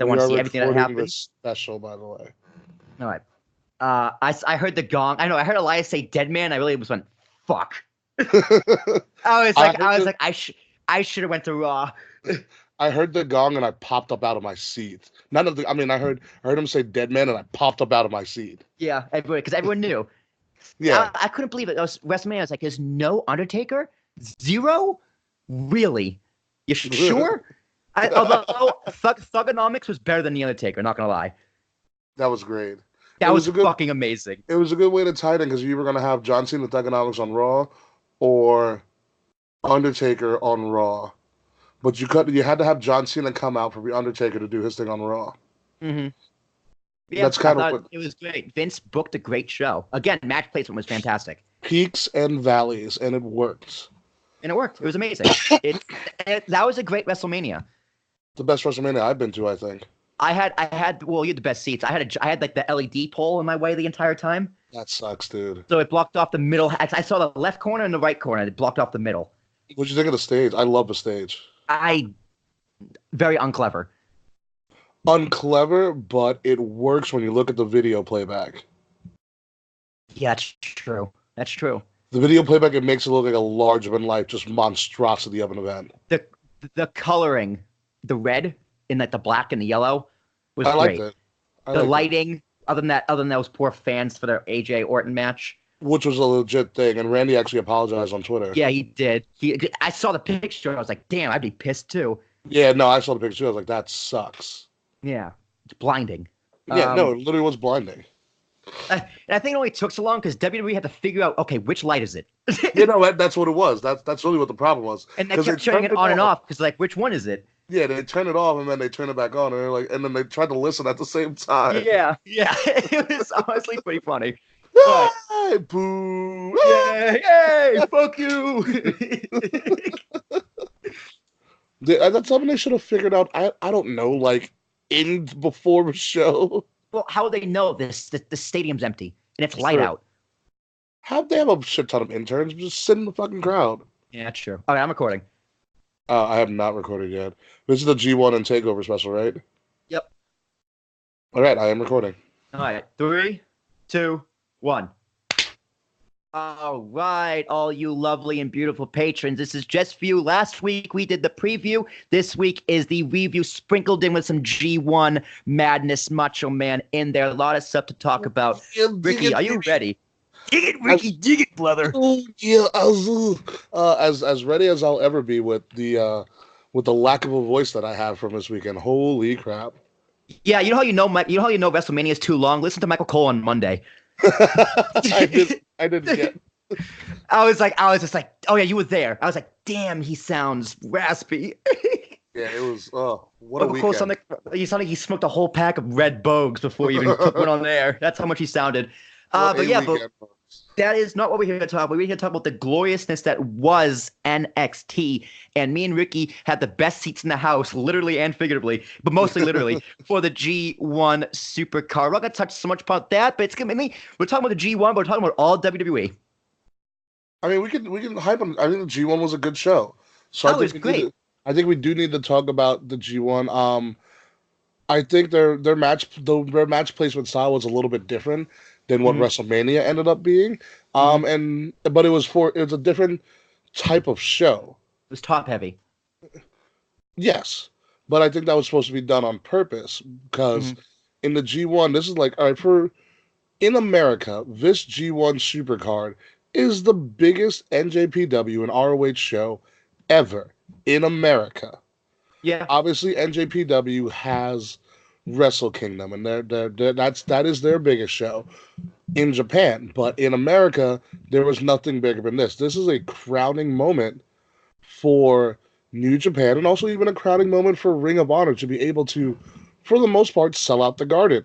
I want to see everything that recording happens. this special, by the way. All right. I heard the gong. I know. I heard Elias say "dead man." I really just went, "Fuck." I was like, I should have went to Raw. I heard the gong and I popped up out of my seat. I heard him say "dead man" and I popped up out of my seat. Yeah, because everyone knew. Yeah. I couldn't believe it. It was WrestleMania. I was like, "There's no Undertaker? Zero? Really? You sure?" Although Thugonomics was better than the Undertaker. Not gonna lie. That was great. That was fucking amazing. It was a good way to tie it in because you were going to have John Cena and Thugonomics on Raw or Undertaker on Raw. But you had to have John Cena come out for the Undertaker to do his thing on Raw. Mm-hmm. Yeah, that's kind of what it was great. Vince booked a great show. Again, match placement was fantastic. Peaks and valleys, and it worked. And it worked. It was amazing. That was a great WrestleMania. The best WrestleMania I've been to, I think. I had. Well, you had the best seats. I had like the LED pole in my way the entire time. That sucks, dude. So it blocked off the middle. I saw the left corner and the right corner. It blocked off the middle. What'd you think of the stage? I love the stage. Very unclever. Unclever, but it works when you look at the video playback. Yeah, that's true. That's true. The video playback, it makes it look like a larger-than-life, just monstrosity of an event. The coloring, the red and like the black and the yellow was great. Liked it. The lighting, other than those poor fans for their AJ Orton match. Which was a legit thing, and Randy actually apologized on Twitter. Yeah, he did. I saw the picture. I was like, damn, I'd be pissed too. Yeah, no, I saw the picture. I was like, that sucks. Yeah, it's blinding. Yeah, no, it literally was blinding. And I think it only took so long because WWE had to figure out, okay, which light is it? You know, that's what it was. That's really what the problem was. And they kept turning it on and off because, like, which one is it? Yeah, they turn it off and then they turn it back on, and they're like, and then they tried to listen at the same time. Yeah, it was honestly pretty funny. Hey, boo! Yay! Fuck you! That's something they should have figured out. I don't know, like before the show. Well, how would they know this? The stadium's empty and it's light out. They have a shit ton of interns just sit in the fucking crowd. Yeah, that's true. All right, I'm recording. I have not recorded yet. This is the G1 and Takeover special, right? Yep. All right, I am recording. All right, 3, 2, 1. All right, all you lovely and beautiful patrons, this is just for you. Last week we did the preview. This week is the review, sprinkled in with some G1 madness, Macho Man in there. A lot of stuff to talk about. Rickie, are you ready? Dig it, Rickie, dig it, brother. Oh yeah, as ready as I'll ever be with the lack of a voice that I have from this weekend. Holy crap! Yeah, you know how you know WrestleMania is too long. Listen to Michael Cole on Monday. I didn't get. I was just like, oh yeah, you were there. I was like, damn, he sounds raspy. Yeah, it was. Oh, what a weekend! He sounded like he smoked a whole pack of Red Bogues before he even went on there. That's how much he sounded. But that is not what we're here to talk about. We're here to talk about the gloriousness that was NXT. And me and Rickie had the best seats in the house, literally and figuratively, but mostly literally, for the G1 SuperCard. We're not going to touch so much about that, but it's going to be, we're talking about the G1, but we're talking about all WWE. I mean, we can hype on. I think the G1 was a good show. So I think great. I think we do need to talk about the G1. I think their match placement style was a little bit different than what WrestleMania ended up being. But it was a different type of show. It was top heavy. Yes. But I think that was supposed to be done on purpose because in the G1, this is like, all right, in America, this G1 SuperCard is the biggest NJPW and ROH show ever in America. Yeah. Obviously, NJPW has Wrestle Kingdom, and that is their biggest show in Japan. But in America, there was nothing bigger than this. This is a crowning moment for New Japan, and also even a crowning moment for Ring of Honor to be able to, for the most part, sell out the Garden.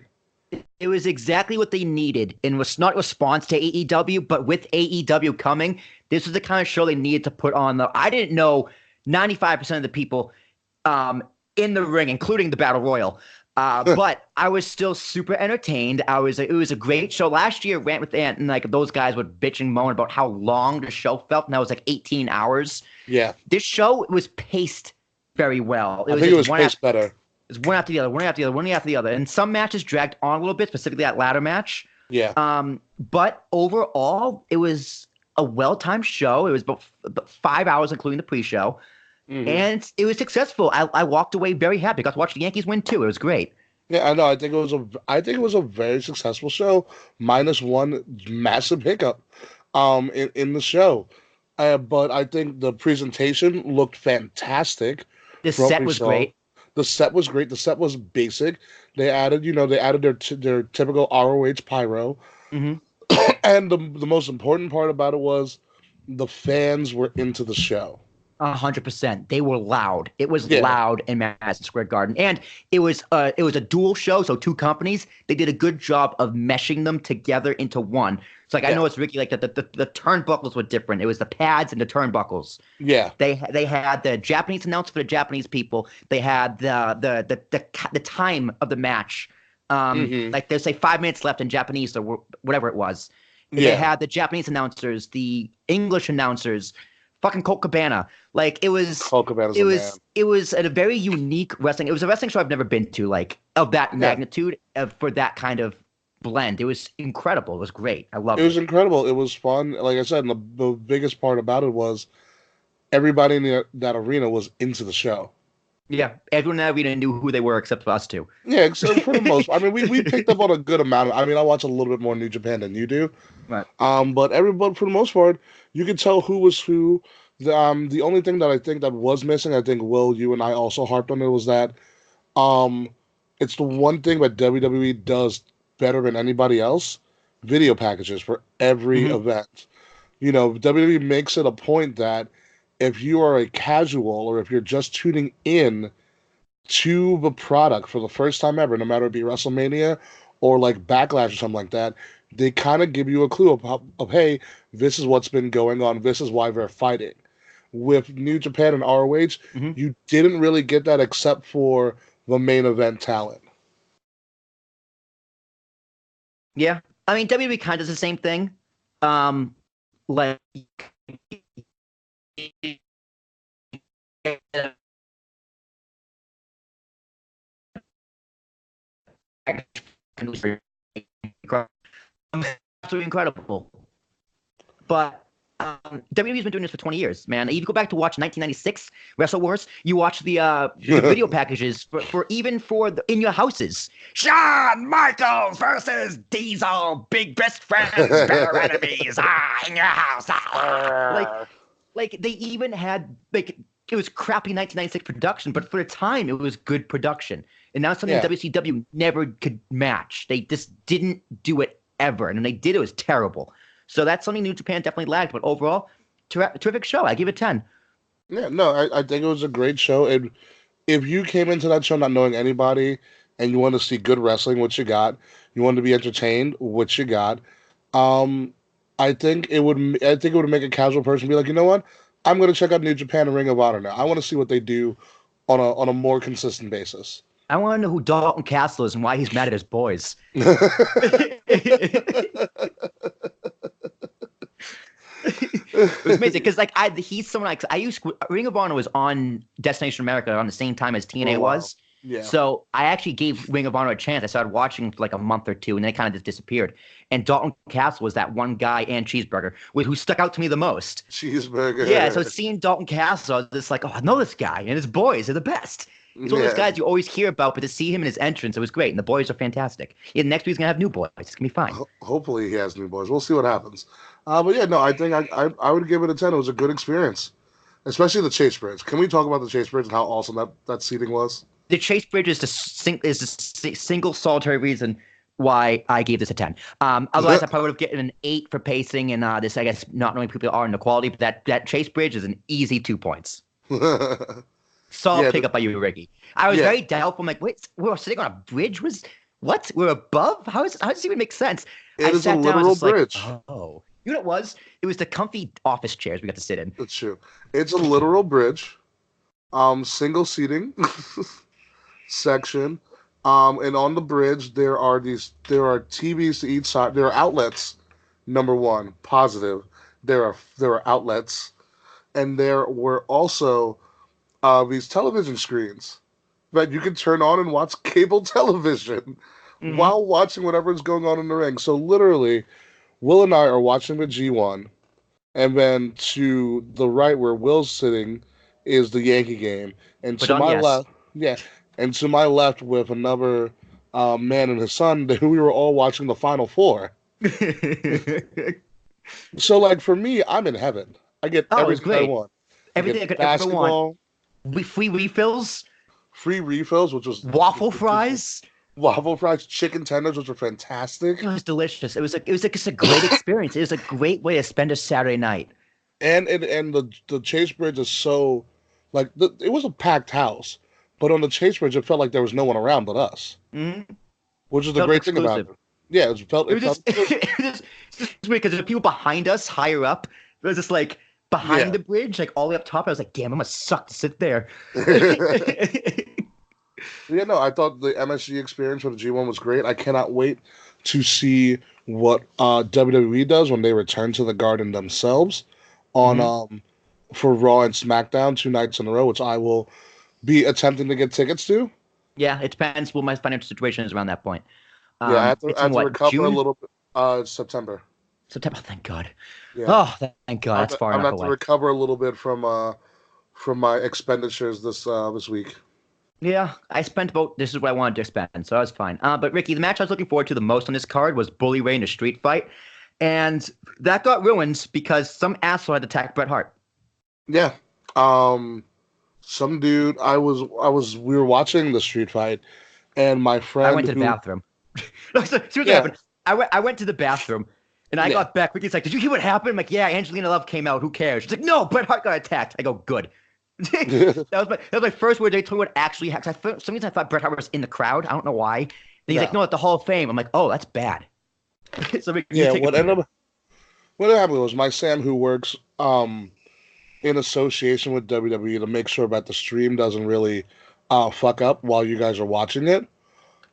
It was exactly what they needed, and was not a response to AEW, but with AEW coming, this was the kind of show they needed to put on. I didn't know 95% of the people in the ring, including the Battle Royal. But I was still super entertained. It was a great show. Last year, Rant with Ant and like those guys would bitch and moan about how long the show felt, and that was like 18 hours. Yeah. This show was paced very well. I think it was paced better. It was one after the other, one after the other, one after the other. And some matches dragged on a little bit, specifically that ladder match. Yeah. But overall, it was a well-timed show. It was about 5 hours, including the pre-show. Mm-hmm. And it was successful. I walked away very happy. Got to watch the Yankees win, too. It was great. Yeah, I know. I think it was a very successful show, minus one massive hiccup in the show. But I think the presentation looked fantastic. The set was great. The set was great. The set was basic. They added their typical ROH pyro. Mm-hmm. And the most important part about it was the fans were into the show. 100%. They were loud. It was loud in Madison Square Garden, and it was a dual show. So two companies, they did a good job of meshing them together into one. It's like I know it's Rickie. Like the turnbuckles were different. It was the pads and the turnbuckles. Yeah. They had the Japanese announcer for the Japanese people. They had the time of the match. Like there's say 5 minutes left in Japanese or whatever it was. They had the Japanese announcers, the English announcers. Fucking Colt Cabana. Like it was a very unique wrestling. It was a wrestling show I've never been to, like of that magnitude for that kind of blend. It was incredible. It was great. I loved it. It was incredible. It was fun. Like I said, the biggest part about it was everybody in that arena was into the show. Yeah, everyone in that arena knew who they were except for us two. Yeah, except for the most. I mean, we picked up on a good amount. I mean, I watch a little bit more New Japan than you do. Right. But everybody, for the most part, you could tell who was who. The only thing that I think that was missing, I think Will, you and I also harped on it, was that it's the one thing that WWE does better than anybody else: video packages for every event. You know, WWE makes it a point that if you are a casual or if you're just tuning in to the product for the first time ever, no matter it be WrestleMania or like Backlash or something like that, they kind of give you a clue of, hey, this is what's been going on. This is why they're fighting. With New Japan and ROH, you didn't really get that except for the main event talent. Yeah. I mean, WWE kind of does the same thing. Like absolutely incredible. But WWE's been doing this for 20 years, man. If you go back to watch 1996 Wrestle Wars, you watch the video packages for in your houses. Shawn Michaels versus Diesel, big best friends, better enemies. In your house. Like they even had like it was crappy 1996 production, but for the time it was good production. And now something WCW never could match. They just didn't do it ever, and when they did, it was terrible. So that's something New Japan definitely lagged, but overall, terrific show. I give it 10. Yeah, no, I think it was a great show. And if you came into that show not knowing anybody and you want to see good wrestling, what you got, you want to be entertained, what you got, I think it would make a casual person be like, you know what? I'm going to check out New Japan and Ring of Honor now. I want to see what they do on a more consistent basis. I want to know who Dalton Castle is and why he's mad at his boys. It was amazing because he's someone like Ring of Honor was on Destination America around the same time as TNA was. Yeah. So I actually gave Ring of Honor a chance. I started watching for like a month or two, and then it kind of just disappeared. And Dalton Castle was that one guy and Cheeseburger who stuck out to me the most. Cheeseburger. Yeah. So seeing Dalton Castle, I was just like, oh, I know this guy, and his boys are the best. He's one of those guys you always hear about, but to see him in his entrance, it was great. And the boys are fantastic. Yeah, next week he's going to have new boys. It's going to be fine. Hopefully he has new boys. We'll see what happens. But yeah, no, I think I would give it a 10. It was a good experience, especially the Chase Bridge. Can we talk about the Chase Bridge and how awesome that seating was? The Chase Bridge is the single solitary reason why I gave this a 10. Otherwise, I probably would have given an 8 for pacing and this, I guess, not knowing people are in the quality. But that Chase Bridge is an easy 2 points. Solid pick up by you, Rickie. I was very doubtful. I'm like, wait, we're sitting on a bridge? What? We're above? How does this even make sense? It is a literal bridge. Like, oh. You know what it was? It was the comfy office chairs we got to sit in. That's true. It's a literal bridge. Single seating section. And on the bridge there are TVs to each side. There are outlets. Number one, positive. There are outlets. And there were also these television screens that you can turn on and watch cable television while watching whatever is going on in the ring. So literally, Will and I are watching the G1, and then to the right where Will's sitting is the Yankee game, and But to on my yes. left, yeah, and to my left with another man and his son, we were all watching the Final Four. So, like, for me, I'm in heaven. I get Oh, it was everything I great. want. I Everything I get could ever want. basketball, Free refills, free refills, which was waffle fries. waffle fries, chicken tenders, which were fantastic, It was delicious. It was like just a great experience. It was a great way to spend a Saturday night. and the Chase Bridge is so like it was a packed house, but on the Chase Bridge it felt like there was no one around but us, which is the Felt great thing about exclusive. it. Yeah, it felt It was just, exclusive. it's just weird because the people behind us, higher up, it was just like behind Yeah. the bridge, like all the way up top. I was like, damn, it must suck to sit there. Yeah, no, I thought the MSG experience for the G1 was great. I cannot wait to see what WWE does when they return to the Garden themselves on for Raw and SmackDown 2 nights in a row, which I will be attempting to get tickets to. Yeah, it depends what my financial situation is around that point. Yeah, I It's have in to what, recover a June? little bit. September. September. Thank God. Yeah, Oh, thank God. That's far I'm enough gonna have to away. recover a little bit from my expenditures this week. Yeah, I spent about this is what I wanted to spend, so I was fine. But Ricky, the match I was looking forward to the most on this card was Bully Ray in a street fight, and that got ruined because some asshole had attacked Bret Hart. Yeah. Some dude. We were watching the street fight, and my friend I went to the bathroom. No, so, see what happened. I went to the bathroom, and I got back. Ricky's like, "Did you hear what happened?" I'm like, "Yeah, Angelina Love came out. Who cares?" She's like, "No, Bret Hart got attacked." I go, "Good." that was my first word. They told me what actually happened. For some reason I thought Bret Hart was in the crowd. I don't know why. Then he's like, "No, at the Hall of Fame." I'm like, "Oh, that's bad." So you take what happened was my Sam, who works in association with WWE to make sure that the stream doesn't really fuck up while you guys are watching it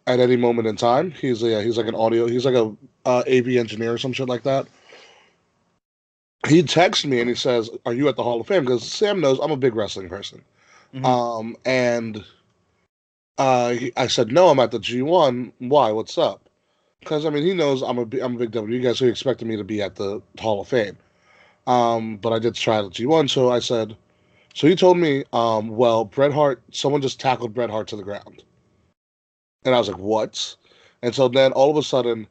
at any moment in time. He's like an audio. He's like a AV engineer or some shit like that. He texts me and he says, "Are you at the Hall of Fame?" Because Sam knows I'm a big wrestling person. And I said, "No, I'm at the G1. Why? What's up?" Because I mean, he knows I'm a big WWE guy, so he expected me to be at the Hall of Fame. But I did try the G1, so I said, so he told me, well, Bret Hart, someone just tackled Bret Hart to the ground. And I was like, what? And so then all of a sudden,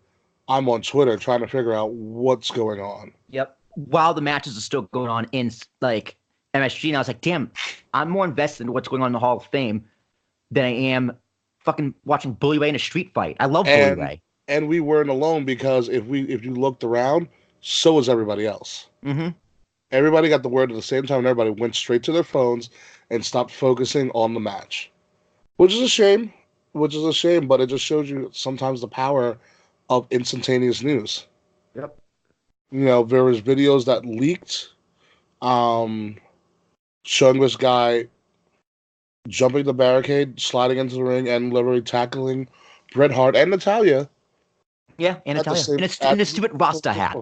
I'm on Twitter trying to figure out what's going on. Yep. While the matches are still going on in like MSG, and I was like, damn, I'm more invested in what's going on in the Hall of Fame than I am fucking watching Bully Ray in a street fight. I love Bully Ray. And we weren't alone because if you looked around, so was everybody else. Everybody got the word at the same time, and everybody went straight to their phones and stopped focusing on the match, which is a shame. But it just shows you sometimes the power of instantaneous news. Yep. You know, there was videos that leaked, showing this guy jumping the barricade, sliding into the ring, and literally tackling Bret Hart and Natalya. Yeah, and Natalya. And a stupid Rasta hat.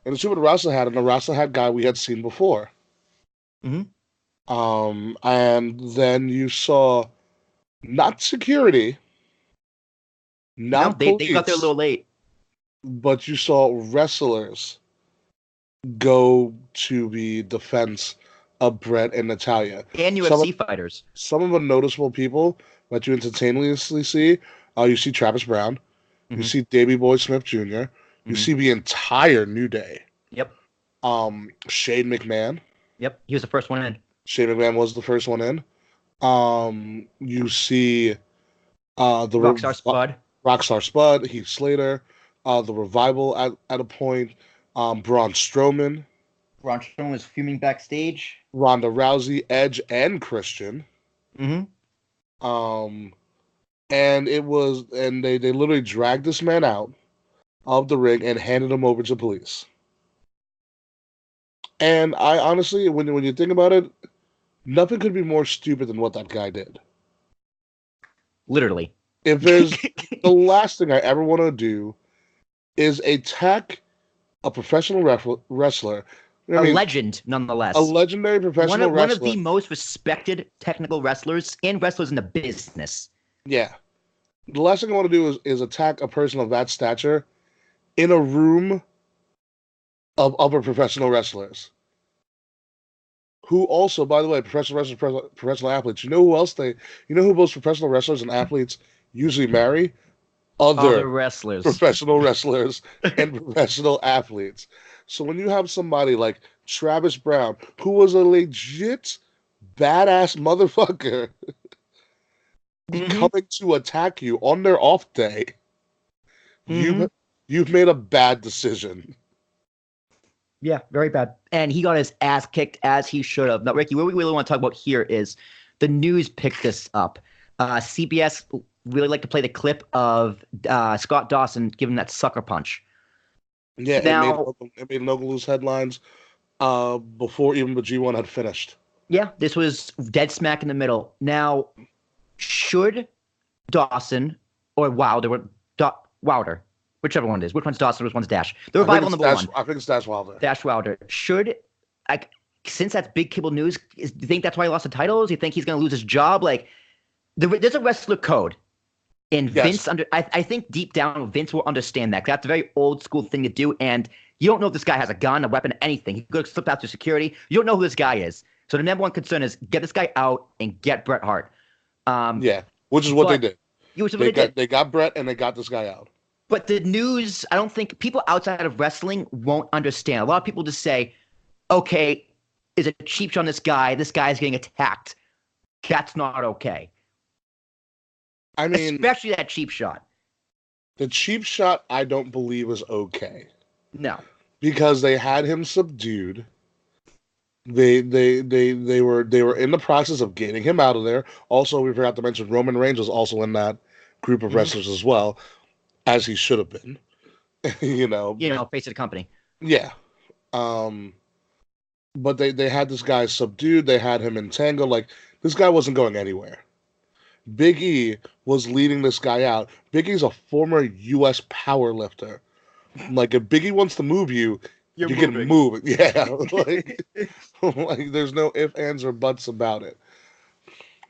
And the stupid Rasta hat, and the Rasta hat guy we had seen before. And then you saw not security, not police, they got there a little late. But you saw wrestlers go to the defense of Bret and Natalya. And UFC fighters. Some of the noticeable people that you instantaneously see, you see Travis Brown, you see Davey Boy Smith Jr., you see the entire New Day. Yep. Shane McMahon. Yep, he was the first one in. Shane McMahon was the first one in. You see the Rockstar Spud, Heath Slater, the Revival at a point, Braun Strowman. Braun Strowman was fuming backstage. Ronda Rousey, Edge, and Christian. And they literally dragged this man out of the ring and handed him over to police. And I honestly, when you think about it, nothing could be more stupid than what that guy did. Literally. If there's the last thing I ever want to do is attack a professional wrestler I A mean, legend, a nonetheless. legendary professional One of wrestler. the most respected technical wrestlers and wrestlers in the business. Yeah. The last thing I want to do is attack a person of that stature in a room of other professional wrestlers. Who also, by the way, professional wrestlers, professional athletes. You know who else you know who most professional wrestlers and athletes usually marry? Other Other wrestlers. professional wrestlers and professional athletes. So when you have somebody like Travis Brown, who was a legit badass motherfucker, Mm-hmm. coming to attack you on their off day, Mm-hmm. you've made a bad decision. Yeah, very bad. And he got his ass kicked as he should have. Now, Ricky, what we really want to talk about here is the news picked this up. CBS really like to play the clip of Scott Dawson giving that sucker punch. Yeah, Now, it made local news headlines before even the G1 had finished. yeah, this was dead smack in the middle. Now, should Dawson or Wilder, whichever one it is, which one's Dawson, which one's Dash? The revival number one. I think it's Dash Wilder. Dash Wilder. Should, like, since that's big cable news, do you think that's why he lost the titles? Do you think he's going to lose his job? Like, there's a wrestler code. And Yes. Vince, I think deep down, Vince will understand that. 'Cause that's a very old school thing to do. And you don't know if this guy has a gun, a weapon, anything. He could slip out through security. You don't know who this guy is. So the number one concern is get this guy out and get Bret Hart. Yeah, which is what they did. They got Bret and they got this guy out. But the news, I don't think people outside of wrestling won't understand. A lot of people just say, okay, is a cheap shot on this guy? This guy's getting attacked. That's not okay. I mean, especially that cheap shot. The cheap shot, I don't believe is okay. No. Because they had him subdued. They were in the process of getting him out of there. Also, we forgot to mention Roman Reigns was also in that group of wrestlers as well, as he should have been. you know, face of the company. Yeah. But they had this guy subdued. They had him entangled. Like, this guy wasn't going anywhere. Big E was leading this guy out. Big E's a former U.S. power lifter. Like, if Big E wants to move you, you can move it. Yeah. like, there's no ifs, ands, or buts about it.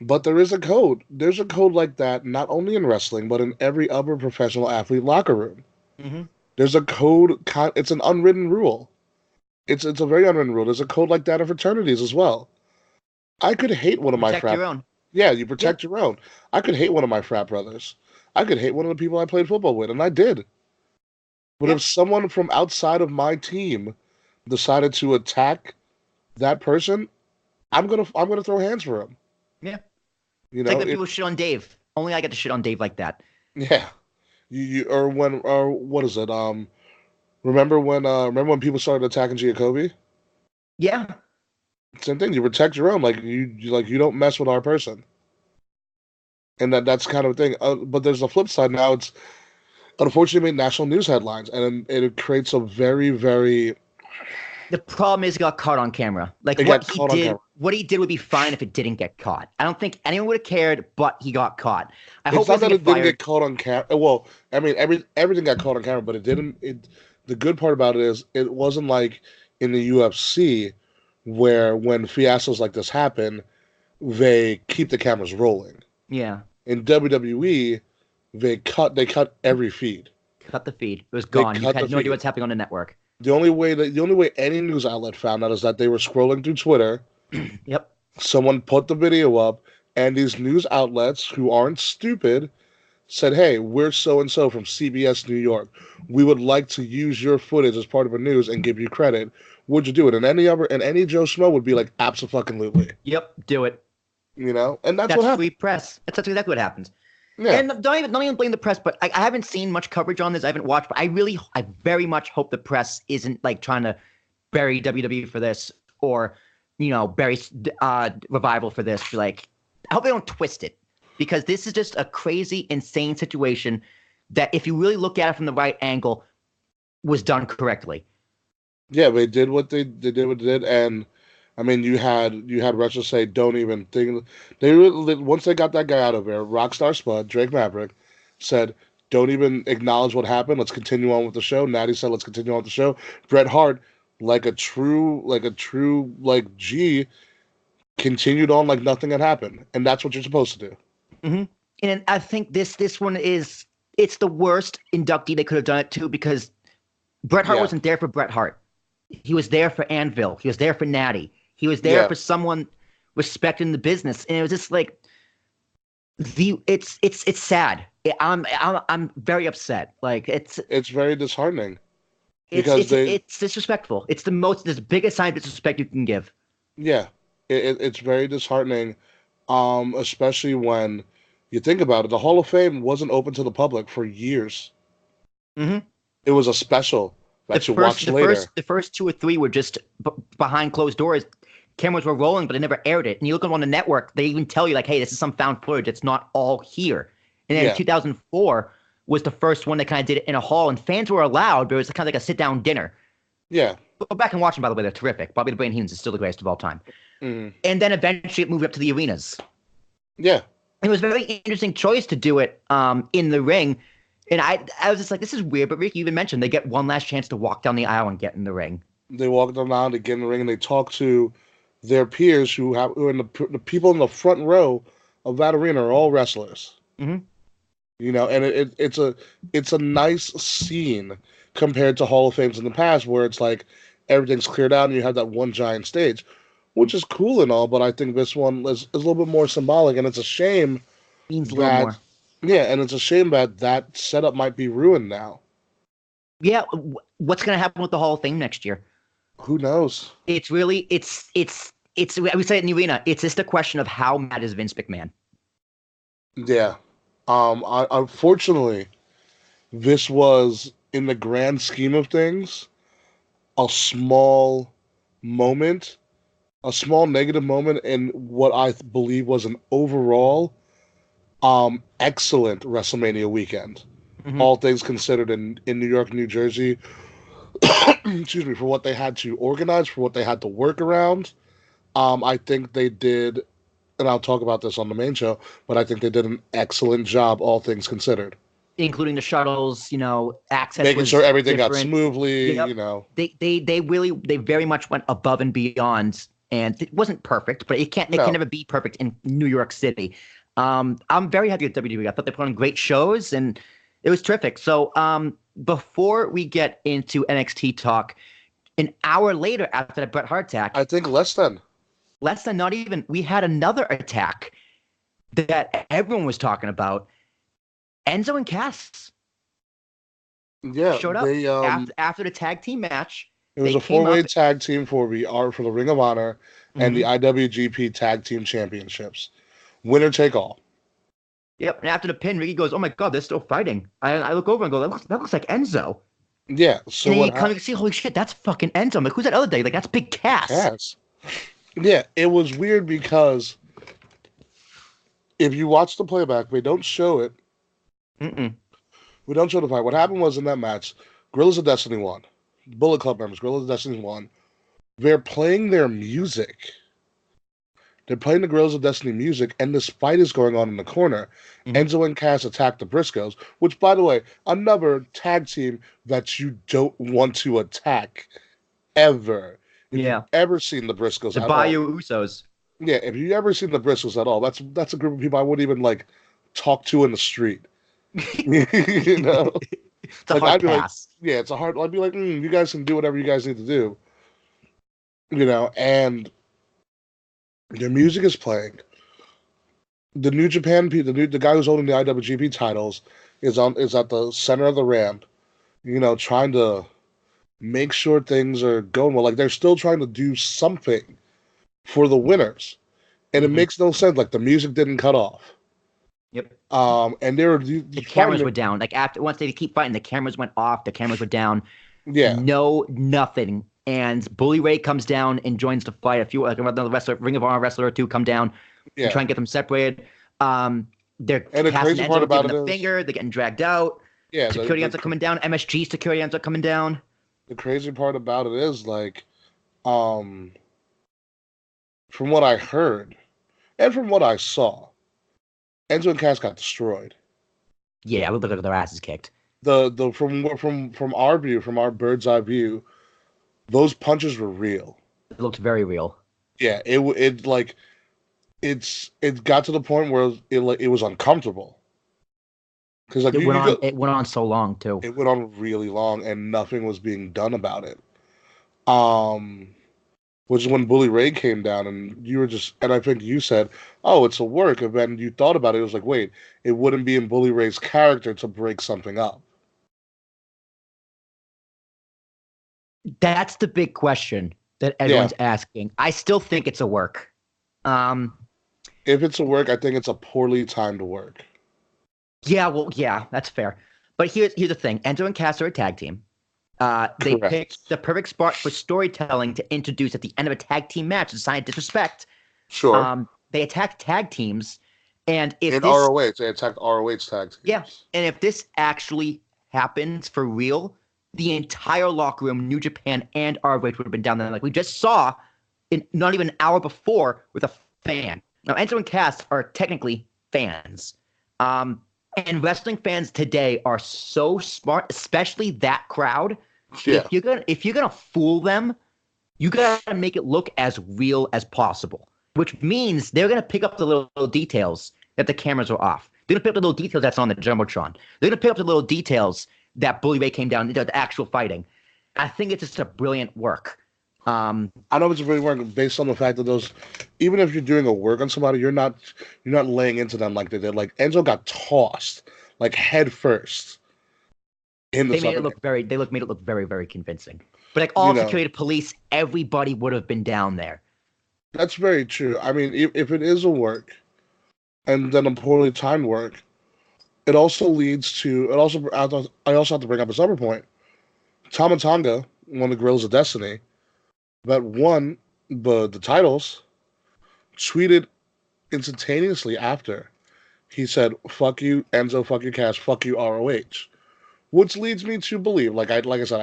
But there is a code. There's a code like that, not only in wrestling, but in every other professional athlete locker room. Mm-hmm. There's a code. It's an unwritten rule. It's a very unwritten rule. There's a code like that in fraternities as well. I could hate one of my frat. Your own. Yeah, you protect your own. I could hate one of my frat brothers. I could hate one of the people I played football with, and I did. But if someone from outside of my team decided to attack that person, I'm gonna throw hands for him. Yeah. Know, like when people shit on Dave. Only I get to shit on Dave like that. Yeah. Or what is it? Remember when people started attacking Giacobbe? Yeah. Same thing. You protect your own. Like you don't mess with our person. And that's kind of a thing. But there's a flip side now. It's unfortunately made national news headlines, and it creates a very, very. The problem is he got caught on camera. Like what he did would be fine if it didn't get caught. I don't think anyone would have cared, but he got caught. It's not that it didn't get caught on camera. Well, I mean, everything got caught on camera, but it didn't. The good part about it is it wasn't like in the UFC where when fiascos like this happen, they keep the cameras rolling. Yeah. In WWE, they cut every feed. Cut the feed. It was gone. You had no idea what's happening on the network. The only way any news outlet found out is that they were scrolling through Twitter. Yep. Someone put the video up, and these news outlets who aren't stupid said, "Hey, we're so and so from CBS New York. We would like to use your footage as part of a news and give you credit. Would you do it?" And any Joe Schmo would be like, "Absolutely." Yep, do it. And that's what happened. Free press. That's exactly what happens. Yeah. And don't even blame the press, but I haven't seen much coverage on this. I haven't watched, but I very much hope the press isn't like trying to bury WWE for this or, bury Revival for this. Like, I hope they don't twist it because this is just a crazy, insane situation that if you really look at it from the right angle, was done correctly. Yeah, they did what they did, and I mean, you had wrestlers say, "Don't even think." Once they got that guy out of there, Rockstar Spud, Drake Maverick, said, "Don't even acknowledge what happened. Let's continue on with the show." Natty said, "Let's continue on with the show." Bret Hart like a true like G, continued on like nothing had happened, and that's what you're supposed to do. Mm-hmm. And I think this one it's the worst inductee they could have done it to because Bret Hart Yeah, wasn't there for Bret Hart. He was there for Anvil. He was there for Natty. He was there yeah, for someone respecting the business, and it was just like it's sad. I'm very upset. Like it's very disheartening it's because it's they it's disrespectful. It's the biggest sign of disrespect you can give. yeah, it's very disheartening, especially when you think about it. The Hall of Fame wasn't open to the public for years. Hmm. It was a special that you watch later. The first two or three were just behind closed doors. Cameras were rolling, but they never aired it. And you look on the network, they even tell you like, "Hey, this is some found footage. It's not all here." And then Yeah, 2004 was the first one that kind of did it in a hall, and fans were allowed, but it was kind of like a sit down dinner. yeah, Go back and watch them, by the way. They're terrific. Bobby the Brain Heenan is still the greatest of all time. mm, And then eventually it moved up to the arenas. yeah. It was a very interesting choice to do it in the ring. And I was just like, this is weird. But Rickie even mentioned they get one last chance to walk down the aisle and get in the ring. They walk around, they get in the ring, and they talk to their peers who are in the people in the front row of that arena are all wrestlers. Mm-hmm. You know, and it's a nice scene compared to Hall of Fames in the past, where it's like everything's cleared out and you have that one giant stage, which is cool and all. But I think this one is a little bit more symbolic, and it's a shame Means a little that more. yeah, and it's a shame that that setup might be ruined now. Yeah, what's going to happen with the Hall of Fame next year? Who knows? It's really, we say it in the arena. It's just a question of how mad is Vince McMahon. Yeah. Unfortunately, this was in the grand scheme of things a small moment, a small negative moment in what I believe was an overall excellent WrestleMania weekend. Mm-hmm. All things considered in New York, New Jersey, excuse me, for what they had to organize, for what they had to work around. I think they did, and I'll talk about this on the main show, but I think they did an excellent job, all things considered. Including the shuttles, access Making was sure everything got different. smoothly, Yep. you know. They very much went above and beyond, and it wasn't perfect, but it can No, never be perfect in New York City. I'm very happy with WWE. I thought they put on great shows, and it was terrific. So before we get into NXT talk, an hour later after that Bret Hart attack, I think less than. less than not even, we had another attack that everyone was talking about. Enzo and Cass Yeah, showed up they after the tag team match. it was They a came four-way up. tag team for the Ring of Honor and the Mhm. IWGP Tag Team Championships. Winner take all. Yep. And after the pin, Ricky goes, "Oh my God, they're still fighting." I look over and go, "That looks like Enzo." Yeah, And so then you what kind happened? of see, "Holy shit, that's fucking Enzo." I'm like, "Who's that other day?" Like, that's Big Cass. Cass. Yeah, it was weird because if you watch the playback, we don't show it. Mm-mm. We don't show the fight. What happened was in that match, Gorillas of Destiny won. Bullet Club members, Gorillas of Destiny won. They're playing their music. They're playing the Gorillas of Destiny music, and this fight is going on in the corner. Mm-hmm. Enzo and Cass attack the Briscoes, which, by the way, another tag team that you don't want to attack ever. If you've Yeah. ever seen the Briscoes The at all, Bayou Usos. yeah, if you've ever seen the Briscoes at all, that's a group of people I wouldn't even like talk to in the street. You know, It's a like hard I'd be like, pass. yeah, it's a hard. I'd be like, you guys can do whatever you guys need to do, and their music is playing. The New Japan, the guy who's holding the IWGP titles is at the center of the ramp, trying to make sure things are going well. Like they're still trying to do something for the winners, and it Mm-hmm. makes no sense. Like the music didn't cut off. Yep. And they were The cameras were down. Like once they keep fighting, the cameras went off. The cameras were down. yeah, Nothing. And Bully Ray comes down and joins the fight. A few like another wrestler, Ring of Honor wrestler or two come down and yeah. try and get them separated. They're And the casting crazy part Enzo, about giving it the is, finger. They're getting dragged out. yeah, Security ends up coming down. MSG security ends up coming down. the crazy part about it is like, um, from what I heard and from what I saw, Enzo and Cass got destroyed. Yeah, we look like their asses kicked. The from our view, from our bird's eye view, those punches were real. It looked very real. Yeah, it got to the point where it was uncomfortable because like you just, It went on so long too. it went on really long and nothing was being done about it. Um, which is when Bully Ray came down and you were just, and I think you said, "Oh, it's a work." And then you thought about it. It was like, wait, it wouldn't be in Bully Ray's character to break something up. That's the big question that everyone's asking. I still think it's a work. If it's a work, I think it's a poorly timed work. Yeah, well, yeah, that's fair. But here's the thing: Enzo and Cass are a tag team. They Correct. picked the perfect spot for storytelling to introduce at the end of a tag team match, a sign of disrespect. Sure. They attacked tag teams, and if In this, ROH, they attacked ROH tag teams. yeah, and if this actually happens for real, the entire locker room, New Japan and ROH would have been down there, like we just saw, in not even an hour before, with a fan. Now, Enzo and Cass are technically fans. And wrestling fans today are so smart, especially that crowd. Yeah. If you're gonna fool them, you gotta make it look as real as possible. Which means they're gonna pick up the little details that the cameras are off. They're gonna pick up the little details that's on the jumbotron. They're gonna pick up the little details that Bully Ray came down into the actual fighting. I think it's just a brilliant work. I know it's really work based on the fact that those, even if you're doing a work on somebody, you're not laying into them like they did. Like Enzo got tossed like head first. They made it look very very convincing. But like all security police, everybody would have been down there. That's very true. I mean, if it is a work, and then a poorly timed work, it also leads to I also have to bring up this other point. Tama Tonga, one of the Guerrillas of Destiny, that won the titles, tweeted instantaneously after. He said, "Fuck you, Enzo. Fuck you, Cass. Fuck you, ROH." Which leads me to believe, like I said,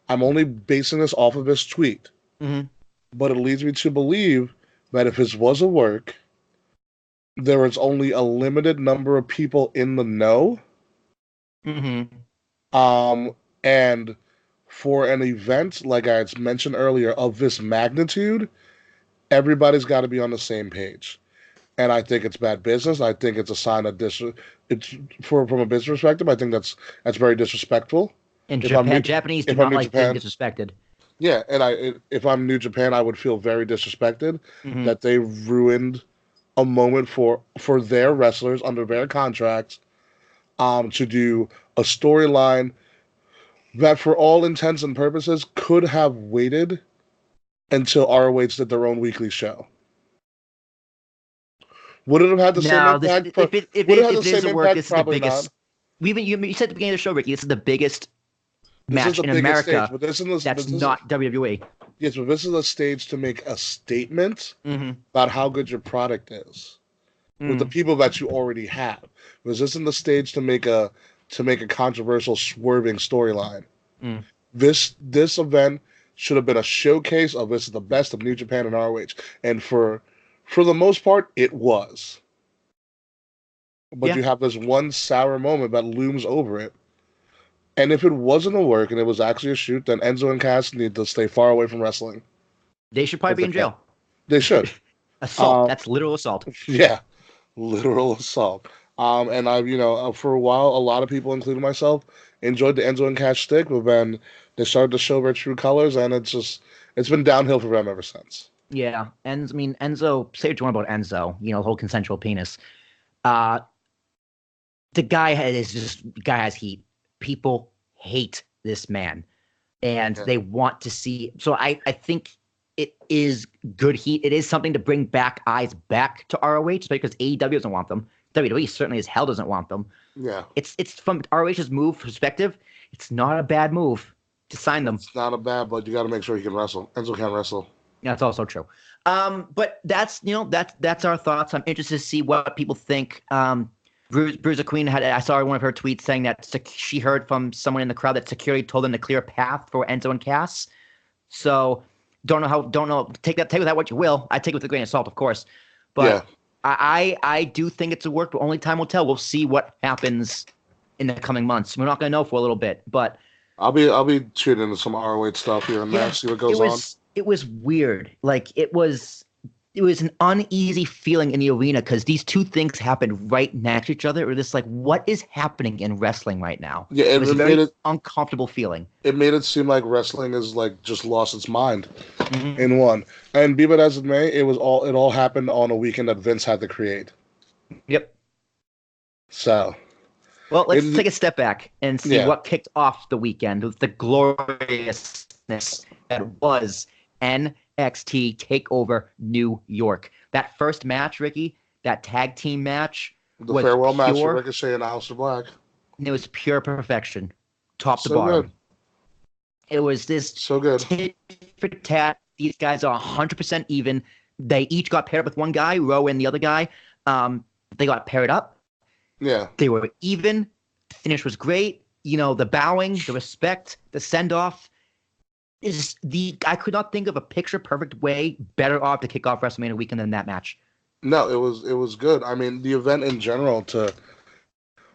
I'm only basing this off of this tweet. Mm-hmm. But it leads me to believe that if this was a work, there was only a limited number of people in the know. Mm-hmm. And for an event, like I had mentioned earlier, of this magnitude, everybody's got to be on the same page. And I think it's bad business. I think it's a sign of from a business perspective. I think that's very disrespectful. In Japan, Japanese do not like being disrespected. Yeah, and if I'm New Japan, I would feel very disrespected that they ruined a moment for their wrestlers under their contracts to do a storyline that, for all intents and purposes, could have waited until ROH did their own weekly show. Would it have had the same impact? If it is a work, this is the biggest. You said at the beginning of the show, Ricky, this is the biggest match in America that's not WWE. Yes, but this is a stage to make a statement about how good your product is with the people that you already have. This isn't the stage to make a controversial, swerving storyline. This event should have been a showcase of this is the best of New Japan and ROH, and for the most part, it was. But you have this one sour moment that looms over it. And if it wasn't a work and it was actually a shoot, then Enzo and Cass need to stay far away from wrestling. They should probably be in jail. They should. Assault. That's literal assault. Yeah. Literal assault. And for a while, a lot of people, including myself, enjoyed the Enzo and Cass stick, but then they started to show their true colors, and it's been downhill for them ever since. Yeah. And I mean, Enzo, say what you want about Enzo, the whole consensual penis. The guy has heat. People hate this man, and they want to see. So I think it is good heat. It is something to bring eyes back to ROH, because AEW doesn't want them. WWE certainly as hell doesn't want them. Yeah, it's from ROH's move perspective. It's not a bad move to sign them. It's not a bad, but you got to make sure he can wrestle. Enzo can wrestle. Yeah, that's also true. But that's our thoughts. I'm interested to see what people think. Bruiser Queen I saw one of her tweets saying that she heard from someone in the crowd that security told them to clear a path for Enzo and Cass. So don't know. Take with that what you will. I take it with a grain of salt, of course. But I do think it's a work, but only time will tell. We'll see what happens in the coming months. We're not going to know for a little bit, but I'll be tuning into some ROH stuff here and there, see what goes on. It was weird. Like it was an uneasy feeling in the arena because these two things happened right next to each other. It was just like, what is happening in wrestling right now? Yeah, it was a very uncomfortable feeling. It made it seem like wrestling is like just lost its mind in one. And be it as it may, it all happened on a weekend that Vince had to create. Yep. So, well, let's take a step back and see what kicked off the weekend with the gloriousness that was NXT TakeOver New York. That first match, Ricky, that tag team match, the farewell match for Ricochet and Aleister Black. It was pure perfection, top to bottom. Good. It was this so good. Tit for tat. These guys are 100% even. They each got paired up with one guy, Rowe and the other guy. They got paired up. Yeah. They were even. The finish was great. You know, the bowing, the respect, the send-off. I could not think of a picture-perfect way better off to kick off WrestleMania weekend than that match. No, it was good. I mean, the event in general,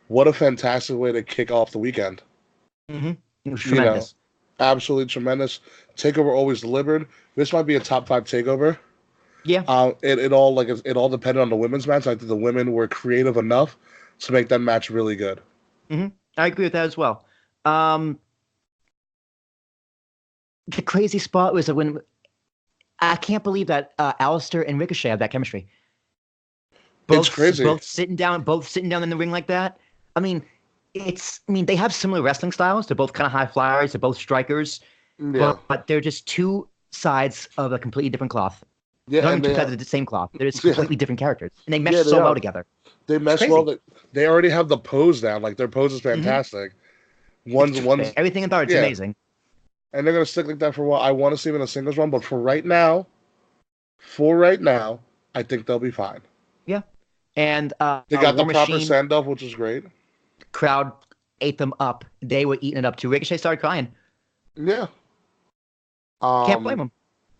what a fantastic way to kick off the weekend. Mm-hmm. It was tremendous. Absolutely tremendous. TakeOver always delivered. This might be a top 5 TakeOver. Yeah. It all depended on the women's match. I think the women were creative enough to make that match really good. Mm-hmm. I agree with that as well. The crazy spot was that when I can't believe that Aleister and Ricochet have that chemistry. It's crazy. Both sitting down in the ring like that. I mean, they have similar wrestling styles. They're both kind of high flyers. They're both strikers. Yeah. But they're just two sides of a completely different cloth. Yeah, not even two sides of the same cloth. They're just completely different characters, and they mesh so well together. They mesh well. They already have the pose down. Like their pose is fantastic. One's everything about it's amazing. And they're gonna stick like that for a while. I want to see them in a singles run, but for right now, I think they'll be fine. Yeah, and they got the proper send off, which is great. Crowd ate them up. They were eating it up too. Ricochet started crying. Yeah. Can't blame them.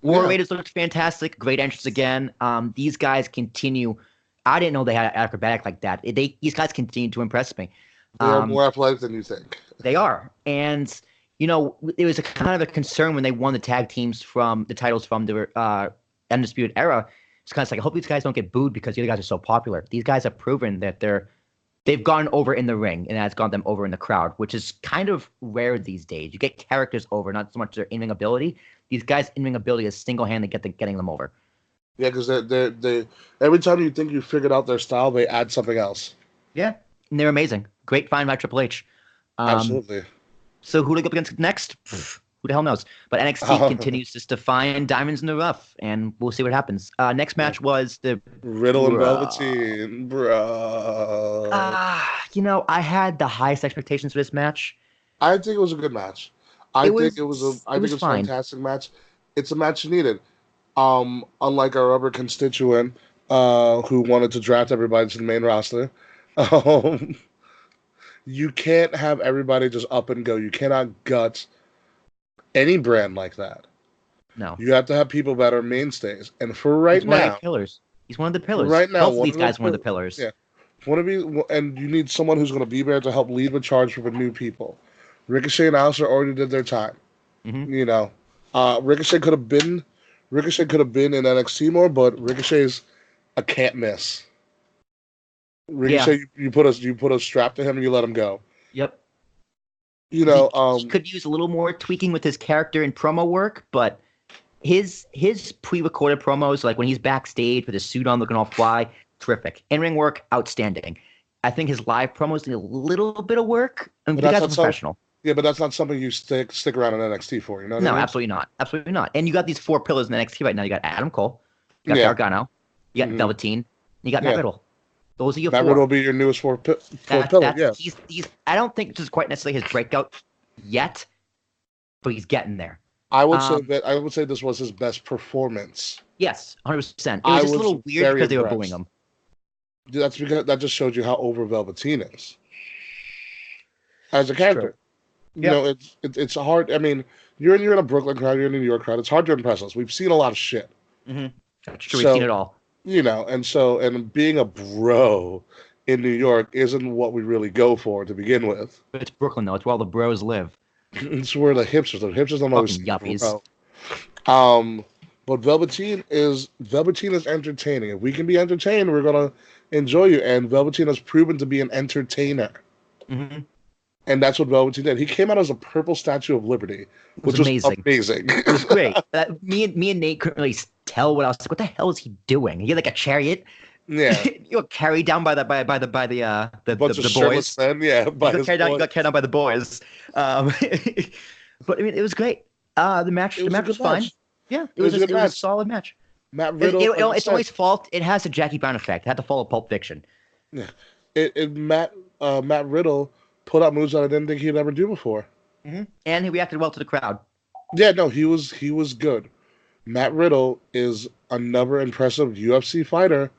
War Raiders looked fantastic. Great entrance again. These guys continue. I didn't know they had acrobatic like that. These guys continue to impress me. They are more athletic than you think. They are. And, you know, it was a kind of a concern when they won the tag teams from the titles from the Undisputed Era. It's kind of like, I hope these guys don't get booed because the other guys are so popular. These guys have proven that they've gone over in the ring, and that's gone them over in the crowd, which is kind of rare these days. You get characters over, not so much their in-ring ability. These guys' in-ring ability is single-handedly getting them over. Yeah, because they every time you think you figured out their style, they add something else. Yeah, and they're amazing. Great find by Triple H. Absolutely. So who do they go up against next? Who the hell knows? But NXT continues just to find diamonds in the rough, and we'll see what happens. Next match was the Riddle and Velveteen, bro. You know, I had the highest expectations for this match. I think it was a good match. I think it was a fantastic match. It's a match you needed. Unlike our other constituent who wanted to draft everybody to the main roster, you can't have everybody just up and go. You cannot gut any brand like that. No. You have to have people that are mainstays. And for right now, one of the pillars. He's one of the pillars. Right now, both of these guys are one of the pillars. Yeah. And you need someone who's going to be there to help lead the charge for the new people. Ricochet and Aleister already did their time. Mm-hmm. You know, Ricochet could have been in NXT more, but Ricochet's a can't miss. Ricochet, you put a strap to him and you let him go. Yep. You know, he could use a little more tweaking with his character and promo work, but his pre-recorded promos, like when he's backstage with his suit on, looking all fly, terrific. In-ring work, outstanding. I think his live promos need a little bit of work. I mean, the guy's professional. Yeah, but that's not something you stick around in NXT for, you know what I mean? Absolutely not. Absolutely not. And you got these 4 pillars in NXT right now. You got Adam Cole, you got Gargano, you got Velveteen, you got Matt Riddle. Those are your 4. Matt Riddle will be your newest 4 pillars, yeah. He's, I don't think this is quite necessarily his breakout yet, but he's getting there. I would say this was his best performance. Yes, 100%. It was just a little weird because they were booing him. That's because that just showed you how over Velveteen is as a character. You know, it's hard. I mean, you're in a Brooklyn crowd, you're in a New York crowd. It's hard to impress us. We've seen a lot of shit. Mm-hmm. That's true. We've seen it all. You know, and being a bro in New York isn't what we really go for to begin with. But it's Brooklyn, though. It's where all the bros live. It's where the hipsters don't always Fucking yuppies. grow. But Velveteen is entertaining. If we can be entertained, we're gonna enjoy you. And Velveteen has proven to be an entertainer. Mm-hmm. And that's what Velveteen did. He came out as a purple Statue of Liberty, which was amazing. It was great. Me and Nate couldn't really tell what else. What the hell is he doing? He had like a chariot. Yeah, you got carried down by the boys. Men, yeah, You got carried down by the boys. But I mean, it was great. The match was fine. Yeah, it was a solid match. Matt Riddle. It's always fault. It has a Jackie Brown effect. It had to follow Pulp Fiction. Yeah, Matt Riddle put out moves that I didn't think he'd ever do before. Mm-hmm. And he reacted well to the crowd. Yeah, no, he was good. Matt Riddle is another impressive UFC fighter